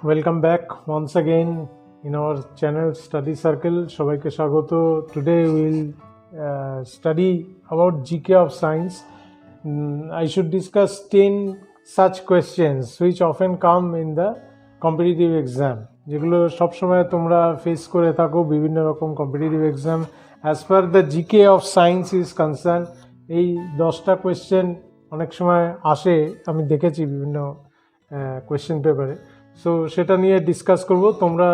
Welcome back once again in our channel Study Circle. সবাইকে স্বাগত. Today we'll study about GK of Science. I should discuss 10 such questions which often come in the competitive exam. যেগুলো সবসময় তোমরা face করে থাকো বিভিন্ন রকম competitive exam. As per the GK of science is concern, এই 10টা কোয়েশ্চেন অনেক সময় আসে, আমি দেখেছি বিভিন্ন কোয়েশ্চেন পেপারে. সো সেটা নিয়ে ডিসকাস করব. তোমরা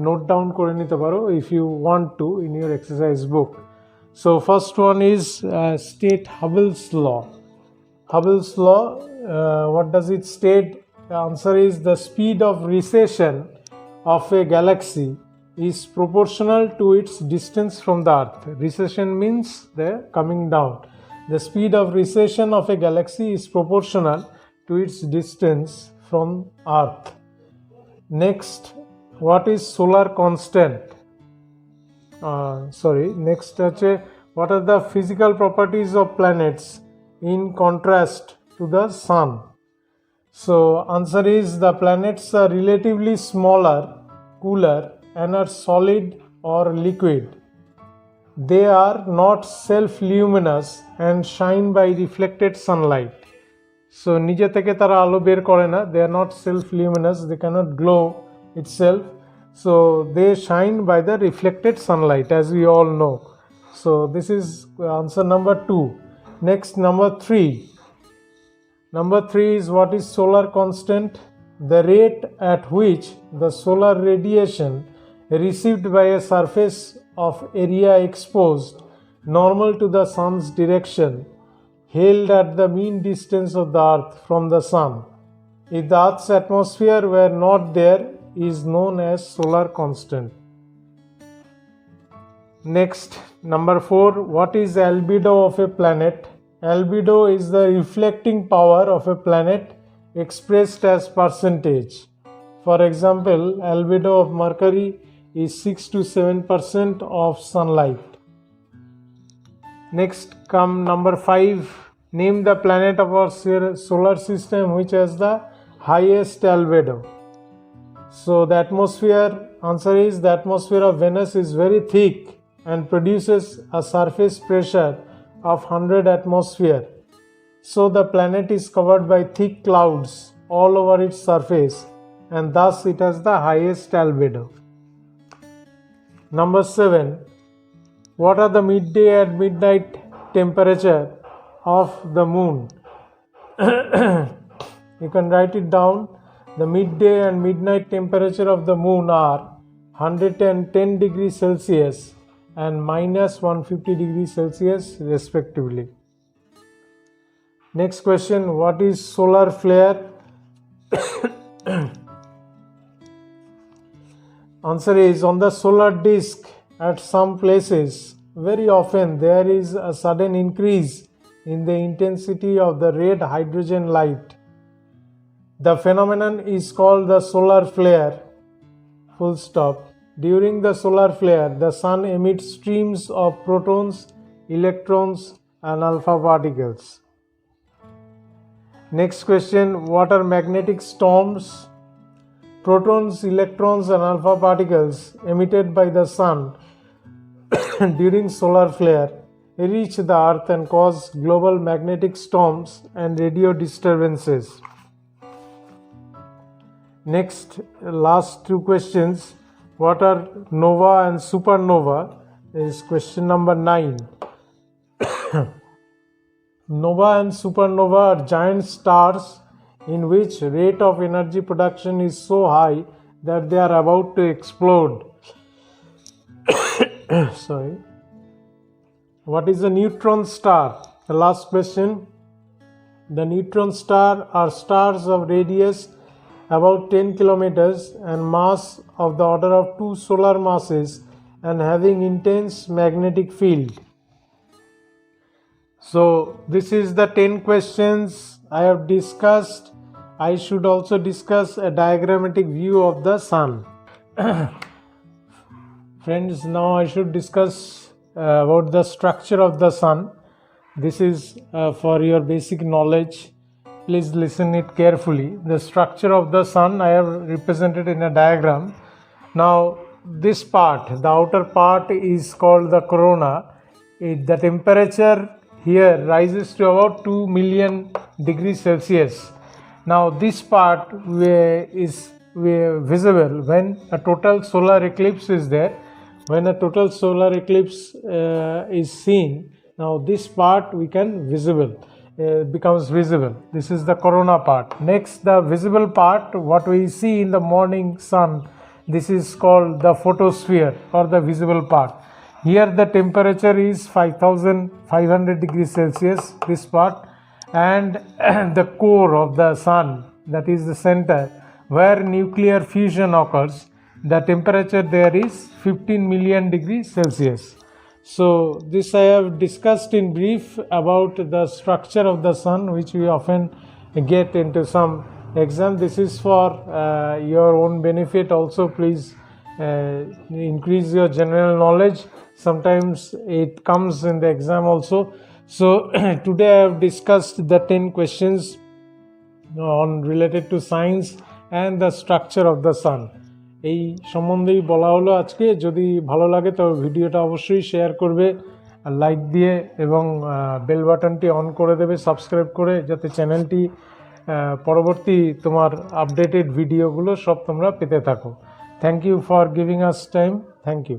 নোট ডাউন করে নিতে পারো if you want to in your exercise book. So first one is state Hubble's law. Hubble's law, what does it state? The answer is the speed of recession of a galaxy is proportional to its distance from the Earth. Recession means the coming down. The speed of recession of a galaxy is proportional to its distance from Earth. Next, what is solar constant? Next, what are the physical properties of planets in contrast to the sun? So answer is the planets are relatively smaller, cooler, and are solid or liquid. They are not self-luminous and shine by reflected sunlight. So নিজে থেকে তারা আলো বের করে না. They are not self-luminous. They cannot glow itself. So they shine by the reflected sunlight, as we all know. So this is answer number 2. Next, number 3. Number 3 is what is solar constant? The rate at which the solar radiation received by a surface of area exposed normal to the sun's direction held at the mean distance of the earth from the sun, if the earth's atmosphere were not there, is known as solar constant. Next, number 4, what is albedo of a planet? Albedo is the reflecting power of a planet expressed as percentage. For example, albedo of Mercury is 6 to 7% of sunlight. Next, come number 5. Name the planet of our solar system which has the highest albedo. So the atmosphere, answer is the atmosphere of Venus is very thick and produces a surface pressure of 100 atmosphere. So the planet is covered by thick clouds all over its surface, and thus it has the highest albedo. Number 7. What are the midday and midnight temperature of the moon? You can write it down. The midday and midnight temperature of the moon are 110 degrees Celsius and minus 150 degrees Celsius respectively. Next question, what is solar flare? Answer is, on the solar disk at some places, very often there is a sudden increase in the intensity of the red hydrogen light. The phenomenon is called the solar flare. Full stop. During the solar flare, the sun emits streams of protons, electrons, and alpha particles. Next question, what are magnetic storms? Protons, electrons, and alpha particles emitted by the sun during solar flare reach the earth and cause global magnetic storms and radio disturbances. Next, last 2 questions. What are nova and supernova? Is question number 9. Nova and supernova are giant stars in which rate of energy production is so high that they are about to explode. Sorry. What is a neutron star? The last question. The neutron star are stars of radius about 10 kilometers and mass of the order of 2 solar masses and having intense magnetic field. So this is the 10 questions I have discussed. I should also discuss a diagrammatic view of the sun. Friends, now I should discuss about the structure of the sun. This is for your basic knowledge. please listen it carefully. The structure of the sun I have represented in a diagram. Now this part, the outer part, is called the corona. The temperature here rises to about 2 million degrees Celsius. Now this part is visible when a total solar eclipse is there. When a total solar eclipse is seen, now this part becomes visible. This is the corona part. Next, the visible part, what we see in the morning sun, this is called the photosphere or the visible part. Here the temperature is 5500 degrees Celsius, this part, and the core of the sun, that is the center where nuclear fusion occurs, the temperature there is 15 million degrees Celsius. So this I have discussed in brief about the structure of the sun, which we often get into some exam. This is for your own benefit also. Please increase your general knowledge. Sometimes it comes in the exam also. So today I have discussed the 10 questions on related to science and the structure of the sun. এই সম্বন্ধেই বলা হলো আজকে। যদি ভালো লাগে তবে ভিডিওটা অবশ্যই শেয়ার করবে, লাইক দিয়ে, এবং বেল বাটনটি অন করে দেবে সাবস্ক্রাইব করে, যাতে চ্যানেলটি পরবর্তী তোমার আপডেটেড ভিডিওগুলো সব তোমরা পেতে থাকো। Thank you for giving us time. Thank you.